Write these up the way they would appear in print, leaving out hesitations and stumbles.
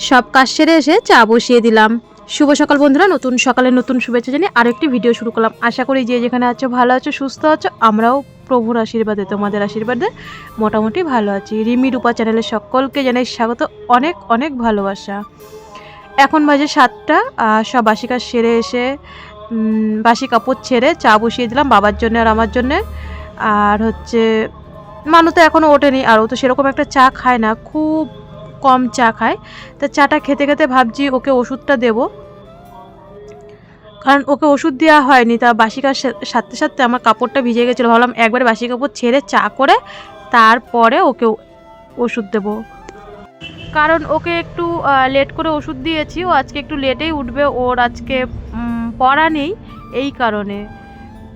সব কাজ সেরে এসে চা বসিয়ে দিলাম। শুভ সকাল বন্ধুরা, নতুন সকালে নতুন শুভেচ্ছা জানিয়ে আরেকটি ভিডিও শুরু করলাম। আশা করি যে যেখানে আছো ভালো আছো, সুস্থ আছো। আমরাও প্রভুর আশীর্বাদে, তোমাদের আশীর্বাদে মোটামুটি ভালো আছি। রিমি রূপা চ্যানেলের সকলকে জানাই স্বাগত, অনেক অনেক ভালোবাসা। এখন বাজে 7টা। সব বাসি কাজ সেরে এসে বাসি কাপড় ছেড়ে চা বসিয়ে দিলাম বাবার জন্য আর আমার জন্যে। আর হচ্ছে মানু তো এখনও ওঠেনি, আর ও তো সেরকম একটা চা খায় না, খুব কম চা খায়। তা চাটা খেতে খেতে ভাবছি ওকে ওষুধটা দেব, কারণ ওকে ওষুধ দেওয়া হয়নি। তা বাসি কাজ সারতে সারতে আমার কাপড়টা ভিজে গেছিলো, ভাবলাম একবারে বাসি কাপড় ছেড়ে চা করে তারপরে ওকে ওষুধ দেব। কারণ ওকে একটু লেট করে ওষুধ দিয়েছি, ও আজকে একটু লেটেই উঠবে, ওর আজকে পড়া নেই এই কারণে।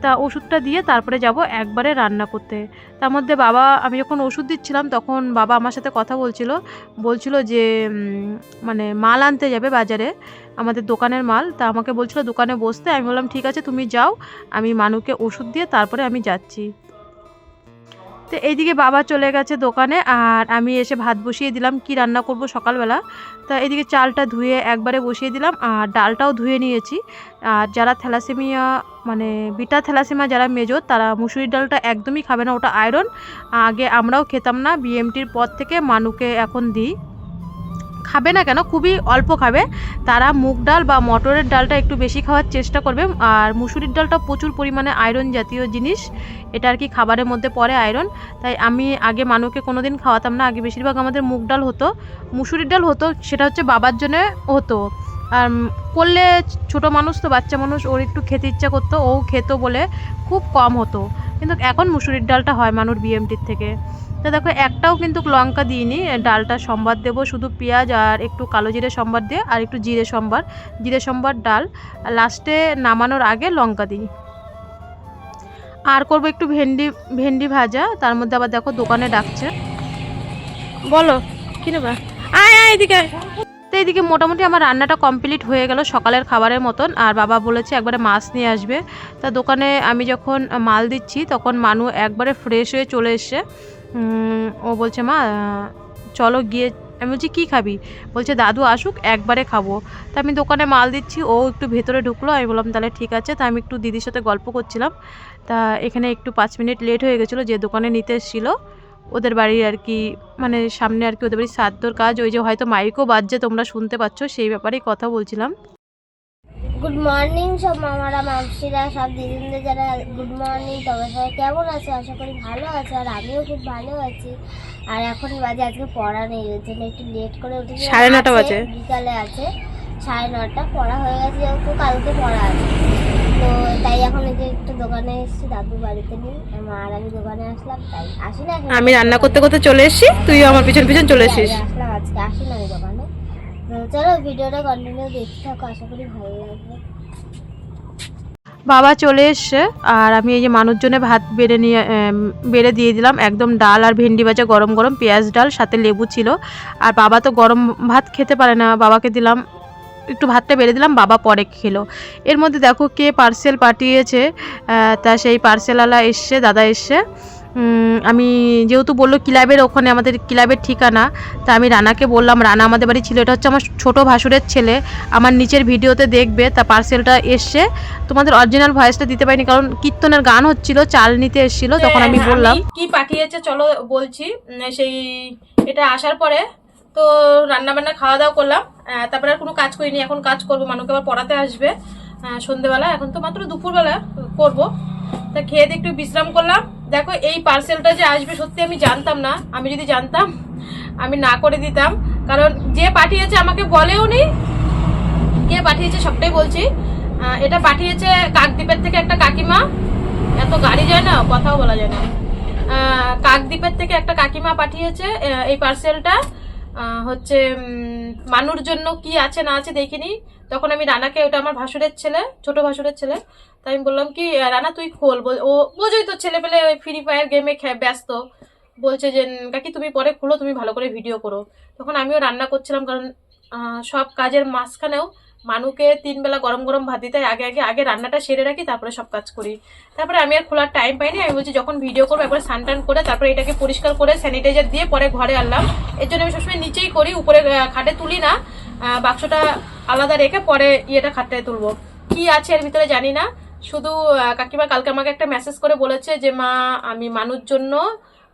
তা ওষুধটা দিয়ে তারপরে যাব একবারে রান্না করতে। তার মধ্যে বাবা, আমি যখন ওষুধ দিচ্ছিলাম তখন বাবা আমার সাথে কথা বলছিল যে মানে মাল আনতে যাবে বাজারে, আমাদের দোকানের মাল। তা আমাকে বলছিল দোকানে বসতে। আমি বললাম ঠিক আছে তুমি যাও, আমি মানুকে ওষুধ দিয়ে তারপরে আমি যাচ্ছি। তো এইদিকে বাবা চলে গেছে দোকানে, আর আমি এসে ভাত বসিয়ে দিলাম। কি রান্না করব সকালবেলা। তা এদিকে চালটা ধুয়ে একবারে বসিয়ে দিলাম, আর ডালটাও ধুয়ে নিয়েছি। আর যারা থ্যালাসেমিয়া মানে বিটা থ্যালাসেমিয়া যারা মেজর, তারা মুসুরির ডালটা একদমই খাবে না, ওটা আয়রন। আগে আমরাও খেতাম না, বিএমটির পর থেকে মানুকে এখন দিই। খাবে না কেন, খুবই অল্প খাবে। তারা মুগ ডাল বা মটরের ডালটা একটু বেশি খাওয়ার চেষ্টা করবে। আর মুসুরির ডালটা প্রচুর পরিমাণে আয়রন জাতীয় জিনিস, এটা আর কি খাবারের মধ্যে পড়ে আয়রন। তাই আমি আগে মানুকে কোনো দিন খাওয়াতাম না। আগে বেশিরভাগ আমাদের মুগ ডাল হতো, মুসুরির ডাল হতো, সেটা হচ্ছে বাবার জন্য হতো। আর করলে ছোটো মানুষ তো, বাচ্চা মানুষ, ওর একটু খেতে ইচ্ছা করতো, ও খেত বলে খুব কম হতো। কিন্তু এখন মুসুরির ডালটা হয় মানুর বিএমটির থেকে। তো দেখো একটাও কিন্তু লঙ্কা দিইনি, ডালটা সম্বার দেব শুধু পেঁয়াজ আর একটু কালো জিরে সম্বার দিয়ে, আর একটু জিরে সম্বার ডাল। লাস্টে নামানোর আগে লঙ্কা দিই। আর করব একটু ভেন্ডি ভাজা। তার মধ্যে আবার দেখো দোকানে ডাকছে, বলো কি নেবা, আয় আয় এদিকে। তো এইদিকে মোটামুটি আমার রান্নাটা কমপ্লিট হয়ে গেল সকালের খাবারের মতন। আর বাবা বলেছে একবারে মাছ নিয়ে আসবে। তা দোকানে আমি যখন মাল দিচ্ছি তখন মানু একবারে ফ্রেশ হয়ে চলে এসছে। ও বলছে মা চলো গিয়ে। আমি বলছি কী খাবি? বলছে দাদু আসুক একবারে খাবো। তা আমি দোকানে মাল দিচ্ছি, ও একটু ভেতরে ঢুকলো। আমি বললাম তাহলে ঠিক আছে। তা আমি একটু দিদির সাথে গল্প করছিলাম। তা এখানে একটু 5 মিনিট লেট হয়ে গেছিলো, যে দোকানে নিতে এসেছিলো ওদের বাড়ির আর কি, মানে সামনে আর কি ওদের বাড়ির শ্রাদ্ধর কাজ। ওই যে হয়তো মাইকও বাজছে, তোমরা শুনতে পাচ্ছ, সেই ব্যাপারেই কথা বলছিলাম। গুড মর্নিং সব মামারা মামসিরা সব দিদিদের যারা, গুড মর্নিং। তবে সবাই কেমন আছে? আশা করি ভালো আছে, আর আমিও খুব ভালো আছি। আর এখন বাজে আজকে পড়া নেই, ওই জন্য একটু লেট করে উঠেছি। 9:30 বাজে, বিকালে আছে 9:30। পড়া হয়ে গেছে যেহেতু কালকে পড়া আছে, তো তাই এখন এই যে একটু দোকানে এসেছি, দাদু বাড়িতে নেই, আর আমি দোকানে আসলাম। তাই আসি না, আমি রান্না করতে করতে চলে এসেছি, তুইও আমার পিছন পিছন চলে এসেছিস। আসলাম, আজকে আসি না আমি দোকানে। তো চলো ভিডিওটা কন্টিনিউ দেখতে থাকো, আশা করি ভালো লাগবে। বাবা চলে এসছে, আর আমি এই যে মানুষ জন্য ভাত বেড়ে দিয়ে দিলাম। একদম ডাল আর ভেন্ডি ভাজা, গরম গরম পেঁয়াজ ডাল, সাথে লেবু ছিল। আর বাবা তো গরম ভাত খেতে পারে না, বাবাকে দিলাম একটু, ভাতটা বেড়ে দিলাম, বাবা পরে খেলো। এর মধ্যে দেখো কে পার্সেল পাঠিয়েছে। তা সেই পার্সেলওয়ালা এসছে, দাদা এসছে। আমি যেহেতু বললো ক্লাবের ওখানে, আমাদের ক্লাবের ঠিকানা, তা আমি রানাকে বললাম, রানা আমাদের বাড়ি ছিল, এটা হচ্ছে আমার ছোট ভাসুরের ছেলে, আমার নিচের ভিডিওতে দেখবে। তা পার্সেলটা এসছে, তোমাদের অরিজিনাল ভয়েসটা দিতে পারিনি কারণ কীর্তনের গান হচ্ছিল, চাল নিতে এসেছিলো, তখন আমি বললাম কি পাঠিয়েছে চলো বলছি। সেই এটা আসার পরে তো রান্না বান্না খাওয়া দাওয়া করলাম, তারপরে আর কোনো কাজ করিনি। এখন কাজ করবো, মানুকে আবার পড়াতে আসবে সন্ধ্যেবেলা, এখন তো মাত্র দুপুরবেলা করবো। তা খেয়ে দিয়ে একটু বিশ্রাম করলাম। দেখো এই পার্সেলটা যে আসবে সত্যি আমি জানতাম না, আমি যদি জানতাম আমি না করে দিতাম, কারণ যে পাঠিয়েছে আমাকে বলেও নি কে পাঠিয়েছে, সবটাই বলছি। এটা পাঠিয়েছে কাকদ্বীপের থেকে একটা কাকিমা, এত গাড়ি যায় না, কথাও বলা যায় না। কাকদ্বীপের থেকে একটা কাকিমা পাঠিয়েছে এই পার্সেলটা। হচ্ছে মানুর জন্য কি আছে না আছে দেখিনি। তখন আমি রানাকে, ওটা আমার ভাসুরের ছেলে, ছোট ভাসুরের ছেলে, তাই আমি বললাম কি রানা তুই খোল। ও বোঝোই তো ছেলে পেলে ওই ফ্রি ফায়ার গেমে ব্যস্ত, বলছে যে কাকি তুমি পরে খুলো, তুমি ভালো করে ভিডিও করো। তখন আমিও রান্না করছিলাম, কারণ সব কাজের মাঝখানেও মানুকে 3 বেলা গরম গরম ভাত দিতে আগে রান্নাটা সেরে রাখি, তারপরে সব কাজ করি। তারপরে আমি আর খোলার টাইম পাইনি। আমি বলছি যখন ভিডিও করবো একবার স্নান করে তারপরে এটাকে পরিষ্কার করে স্যানিটাইজার দিয়ে পরে ঘরে আনলাম। এর জন্য আমি সবসময় নিচেই করি, উপরে খাটে তুলি না। বাক্সটা আলাদা রেখে পরে ইয়েটা খাটটায় তুলবো। কি আছে এর ভিতরে জানি না, শুধু কাকিমা কালকে আমাকে একটা মেসেজ করে বলেছে যে মা আমি মানুর জন্য,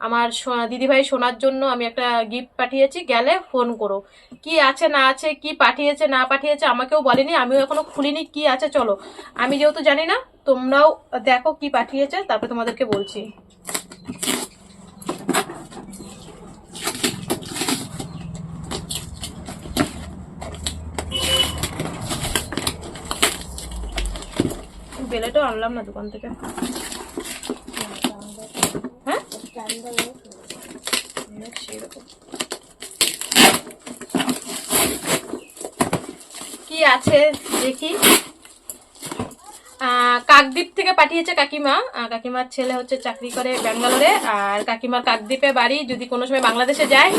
আমার দিদিভাই সোনার জন্য আমি একটা গিফট পাঠিয়েছি, গেলে ফোন করো। কি আছে না আছে, কি পাঠিয়েছে না পাঠিয়েছে আমাকেও বলেনি, আমিও এখনো খুলিনি। কি আছে চলো, আমি যেহেতু জানি না তোমরাও দেখো কি পাঠিয়েছে, তারপরে তোমাদেরকে বলছি। বেলেটাও আনলাম না দোকান থেকে। হ্যাঁ কি আছে দেখি। কাকদ্বীপ থেকে পাঠিয়েছে কাকিমা। কাকিমার ছেলে হচ্ছে চাকরি করে ব্যাঙ্গালোরে, আর কাকিমার কাকদ্বীপে বাড়ি। যদি কোনো সময় বাংলাদেশে যায়,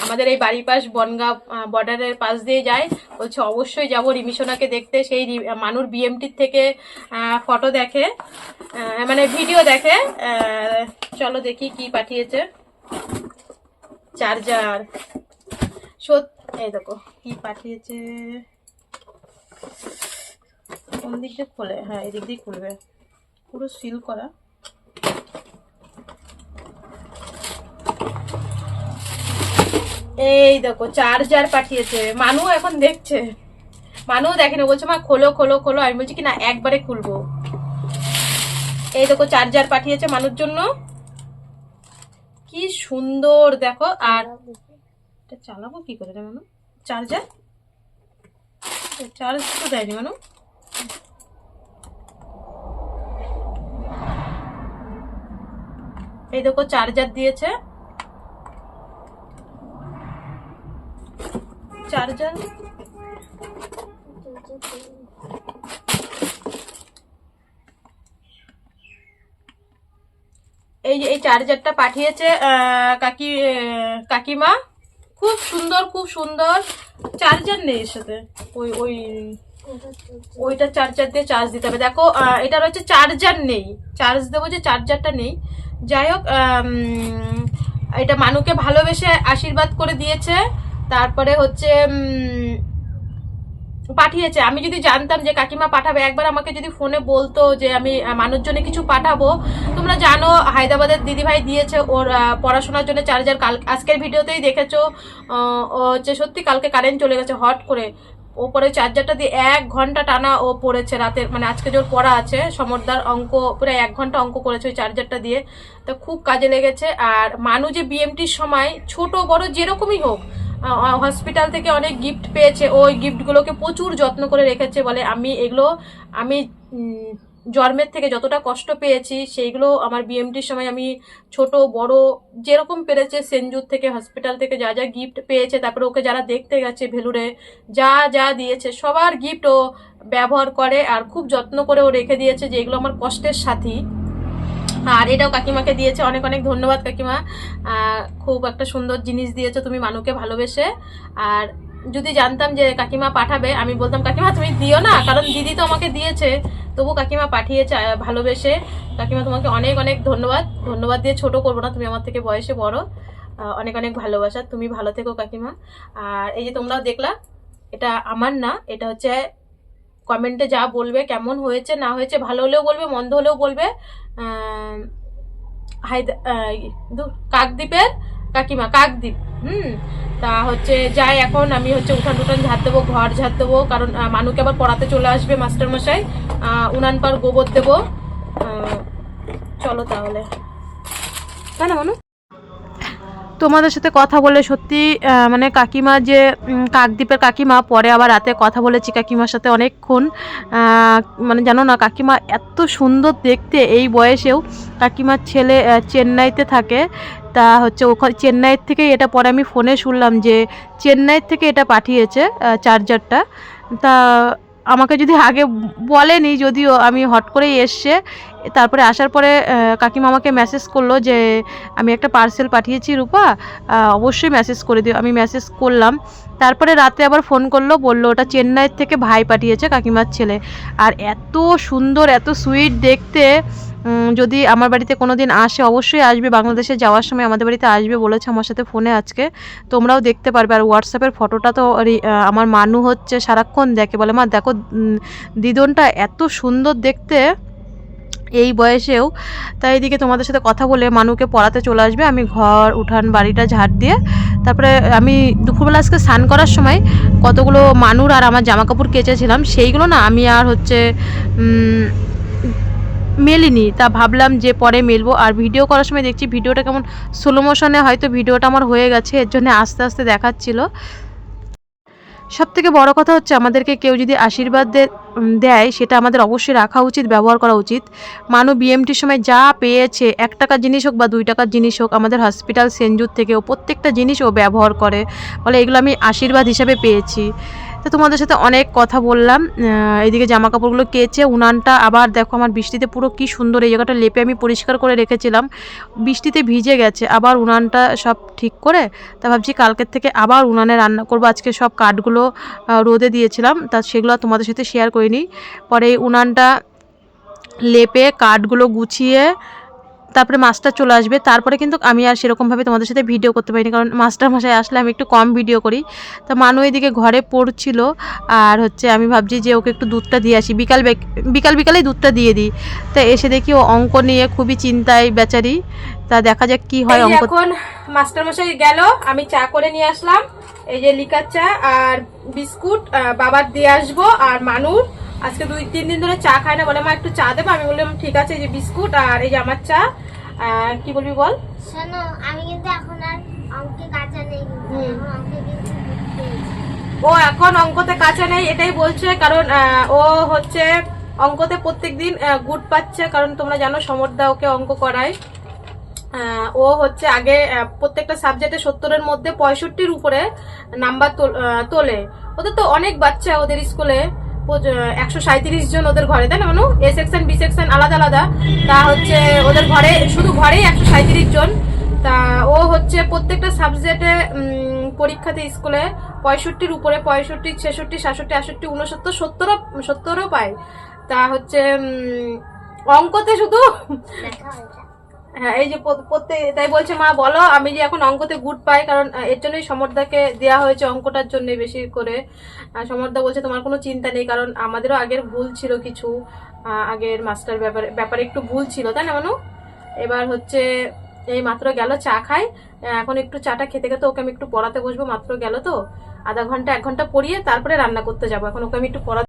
আমাদের এই বাড়ির পাশ বনগাঁও বর্ডারের পাশ দিয়ে যায়, বলছে অবশ্যই যাবো রিমিশোনাকে দেখতে। সেই মানুর বিএমটির থেকে ফটো দেখে, মানে ভিডিও দেখে। চলো দেখি কি পাঠিয়েছে। চার্জার, এই দেখো কি পাঠিয়েছে। কোন দিক দিয়ে খোলে? হ্যাঁ এদিক দিয়ে খুলবে, পুরো সিল করা। এই দেখো চার্জার পাঠিয়েছে। মানু এখন দেখছে, মানু দেখেনি, বলছে মা খোলো খোলো খোলো। আমি বলছি কি না একবারে খুলবো। এই দেখো চার্জার পাঠিয়েছে মানুর জন্য, কি সুন্দর দেখো। আর এটা চালাবো কি করে রে মানু? চার্জার চার্জ তো দেয়নি মানু। এই দেখো চার্জার দিয়েছে, চার্জার। এই যে এই চার্জারটা পাঠিয়েছে কাকিমা। খুব সুন্দর, খুব সুন্দর। চার্জার নেই এর সাথে, ওইটা চার্জার দিয়ে চার্জ দিতে হবে। দেখো এটা রয়েছে চার্জার নেই, চার্জ দেবো যে চার্জারটা নেই। যাই হোক, এটা মানুকে ভালোবেসে আশীর্বাদ করে দিয়েছে। তারপরে হচ্ছে পাঠিয়েছে। আমি যদি জানতাম যে কাকিমা পাঠাবে, একবার আমাকে যদি ফোনে বলতো যে আমি মানুষ জন্য কিছু পাঠাবো। তোমরা জানো হায়দ্রাবাদের দিদিভাই দিয়েছে ওর পড়াশোনার জন্য চার্জার। আজকের ভিডিওতেই দেখেছো ও হচ্ছে সত্যি কালকে কারেন্ট চলে গেছে হট করে। ওপরে চার্জারটা দিয়ে 1 ঘন্টা টানা ও পড়েছে রাতের, মানে আজকে জোর পড়া আছে সমরদার অঙ্ক, পুরো 1 ঘন্টা অঙ্ক করেছে ওই চার্জারটা দিয়ে। তো খুব কাজে লেগেছে। আর মানু যে বিএমটির সময় ছোট বড় যেরকমই হোক, হসপিটাল থেকে অনেক গিফট পেয়েছে, ওই গিফটগুলোকে প্রচুর যত্ন করে রেখেছে। বলে আমি এগুলো আমি জন্মের থেকে যতটা কষ্ট পেয়েছি সেইগুলো আমার বিএমটির সময় আমি ছোট বড় যেরকম পেরেছে, সেনজুর থেকে হসপিটাল থেকে যা যা গিফট পেয়েছে, তারপরে ওকে যারা দেখতে গেছে ভেলুরে যা যা দিয়েছে সবার গিফট ও ব্যবহার করে আর খুব যত্ন করে ও রেখে দিয়েছে, যে এগুলো আমার কষ্টের সাথী। আর এটাও কাকিমাকে দিয়েছে। অনেক অনেক ধন্যবাদ কাকিমা, খুব একটা সুন্দর জিনিস দিয়েছো তুমি মানুকে ভালোবেসে। আর যদি জানতাম যে কাকিমা পাঠাবে, আমি বলতাম কাকিমা তুমি দিও না, কারণ দিদি তো আমাকে দিয়েছে, তবু কাকিমা পাঠিয়েছে ভালোবেসে। কাকিমা তোমাকে অনেক অনেক ধন্যবাদ। ধন্যবাদ দিয়ে ছোট করবো না, তুমি আমার থেকে বয়সে বড়। অনেক অনেক ভালোবাসা, তুমি ভালো থেকো কাকিমা। আর এই যে তোমরাও দেখলা, এটা আমার না, এটা হচ্ছে কমেন্টে যা বলবে কেমন হয়েছে না হয়েছে, ভালো হলেও বলবে মন্দ হলেও বলবে, কাকদ্বীপের কাকিমা, কাকদ্বীপ। তা হচ্ছে যাই, এখন আমি হচ্ছে উঠান টুঠান ঝাড় দেবো, ঘর ঝাড় দেবো, কারণ মানুকে আবার পড়াতে চলে আসবে মাস্টার মশাই। উনান পার গোবর দেবো। চলো তাহলে, তাই না মানু? তোমাদের সাথে কথা বলে সত্যি মানে কাকিমা যে কাকদ্বীপের কাকিমা, পরে আবার রাতে কথা বলেছি কাকিমার সাথে অনেকক্ষণ। মানে জানো না কাকিমা এত সুন্দর দেখতে, এই বয়সেও। কাকিমার ছেলে চেন্নাইতে থাকে, তা হচ্ছে ওখানে চেন্নাইয়ের থেকেই এটা, পরে আমি ফোনে শুনলাম যে চেন্নাইয়ের থেকে এটা পাঠিয়েছে চার্জারটা। তা আমাকে যদি আগে বলেনি, যদিও আমি হট করেই এসছে, তারপরে আসার পরে কাকিমা আমাকে মেসেজ করলো যে আমি একটা পার্সেল পাঠিয়েছি রূপা, অবশ্যই মেসেজ করে দিও। আমি মেসেজ করলাম, তারপরে রাতে আবার ফোন করলো, বললো ওটা চেন্নাইয়ের থেকে ভাই পাঠিয়েছে কাকিমার ছেলে। আর এত সুন্দর এত সুইট দেখতে, যদি আমার বাড়িতে কোনো দিন আসে অবশ্যই আসবে, বাংলাদেশে যাওয়ার সময় আমাদের বাড়িতে আসবে বলেছে আমার সাথে ফোনে আজকে, তোমরাও দেখতে পারবে। আর হোয়াটসঅ্যাপের ফটোটা তো আমার মানু হচ্ছে সারাক্ষণ দেখে, বলে মা দেখো দিদনটা এত সুন্দর দেখতে এই বয়সেও। তাই এদিকে তোমাদের সাথে কথা বলে মানুকে পড়াতে চলে আসবে, আমি ঘর উঠান বাড়িটা ঝাড় দিয়ে তারপরে আমি দুপুরবেলা আজকে স্নান করার সময় কতগুলো মানুর আর আমার জামা কাপড় কেচেছিলাম, সেইগুলো না আমি আর হচ্ছে মেলিনি, তা ভাবলাম যে পরে মেলবো। আর ভিডিও করার সময় দেখছি ভিডিওটা কেমন স্লো মোশনে হয়তো ভিডিওটা আমার হয়ে গেছে, এর জন্য আস্তে আস্তে দেখাচ্ছিল। সবথেকে বড় কথা হচ্ছে আমাদেরকে কেউ যদি আশীর্বাদ দেয় সেটা আমাদের অবশ্যই রাখা উচিত, ব্যবহার করা উচিত। মানু বিএমটির সময় যা পেয়েছে, 1 টাকার জিনিস হোক বা 2 টাকার জিনিস হোক, আমাদের হসপিটাল সেনজুর থেকে ও প্রত্যেকটা জিনিস ও ব্যবহার করে, বলে এগুলো আমি আশীর্বাদ হিসাবে পেয়েছি। তো তোমাদের সাথে অনেক কথা বললাম। এদিকে জামা কাপড়গুলো কেচে উনানটা আবার দেখো আমার বৃষ্টিতে পুরো কি সুন্দর, এই জায়গাটা লেপে আমি পরিষ্কার করে রেখেছিলাম, বৃষ্টিতে ভিজে গেছে। আবার উনানটা সব ঠিক করে তা ভাবছি কালকের থেকে আবার উনানে রান্না করবো। আজকে সব কাঠগুলো রোদে দিয়েছিলাম, তা সেগুলো তোমাদের সাথে শেয়ার করিনি। পরে এই উনানটা লেপে কাঠগুলো গুছিয়ে তারপরে মাস্টার চলে আসবে, তারপরে কিন্তু আমি আর সেরকমভাবে তোমাদের সাথে ভিডিও করতে পারিনি, কারণ মাস্টার মশাই আসলে আমি একটু কম ভিডিও করি। তা মানু এদিকে ঘরে পড়ছিল, আর হচ্ছে আমি ভাবছি যে ওকে একটু দুধটা দিয়ে আসি, বিকালেই দুধটা দিয়ে দিই। তা এসে দেখি ও অঙ্ক নিয়ে খুবই চিন্তায় বেচারি, তা দেখা যাক কি হয়। অঙ্ক এখন মাস্টার মশাই গেল, আমি চা করে নিয়ে আসলাম, এই যে লিকার চা আর বিস্কুট বাবার দিয়ে আসবো। আর মানুর আজকে 2-3 দিন ধরে চা খায় না, বলে মা একটু চা দেবো, আমি বললাম ঠিক আছে, এই যে বিস্কুট আর এই যে আমার চা। কি বলবি বল? শোনো, আমি কিন্তু এখন আর অঙ্কে কাঁচা নেই, এখন অঙ্কে কিন্তু বুঝ পেয়েছি। ও এখন অঙ্কতে কাঁচা নেই এটাই বলছে, কারণ ও হচ্ছে অঙ্কতে প্রত্যেকদিন গুড পাচ্ছে, কারণ তোমরা জানো সমরদা ওকে অঙ্ক করায়। ও হচ্ছে আগে প্রত্যেকটা সাবজেক্টে 70-এর মধ্যে 65-র উপরে নাম্বার তোলে। ওদের তো অনেক বাচ্চা ওদের স্কুলে, 137 জন ওদের ঘরে, তাই না মানু? এ সেকশন বি সেকশন আলাদা আলাদা, তা হচ্ছে ওদের ঘরে শুধু ঘরেই 137 জন। তা ও হচ্ছে প্রত্যেকটা সাবজেক্টে পরীক্ষাতে স্কুলে 65-র উপরে, 65, 66, 67, 68, 69, 70ও পায়। তা হচ্ছে অঙ্কতে শুধু হ্যাঁ, এই যে তাই বলছে মা বলো আমি যে এখন অঙ্কতে গুড পাই, কারণ এর জন্যই সমরদাকে দেওয়া হয়েছে অঙ্কটার জন্য বেশি করে। সমরদা বলছে তোমার কোনো চিন্তা নেই, কারণ আমাদেরও আগের ভুল ছিল কিছু, আগের মাস্টার ব্যাপারে একটু ভুল ছিল, তাই না মানু? এবার হচ্ছে এই মাত্র গেল চা খাই, এখন একটু চাটা খেতে খেতে ওকে আমি একটু পড়াতে বসবো, মাত্র গেল তো, আধা ঘন্টা 1 ঘন্টা পড়িয়ে তারপরে রান্না করতে যাবো। এখন ওকে আমি একটু পড়াতে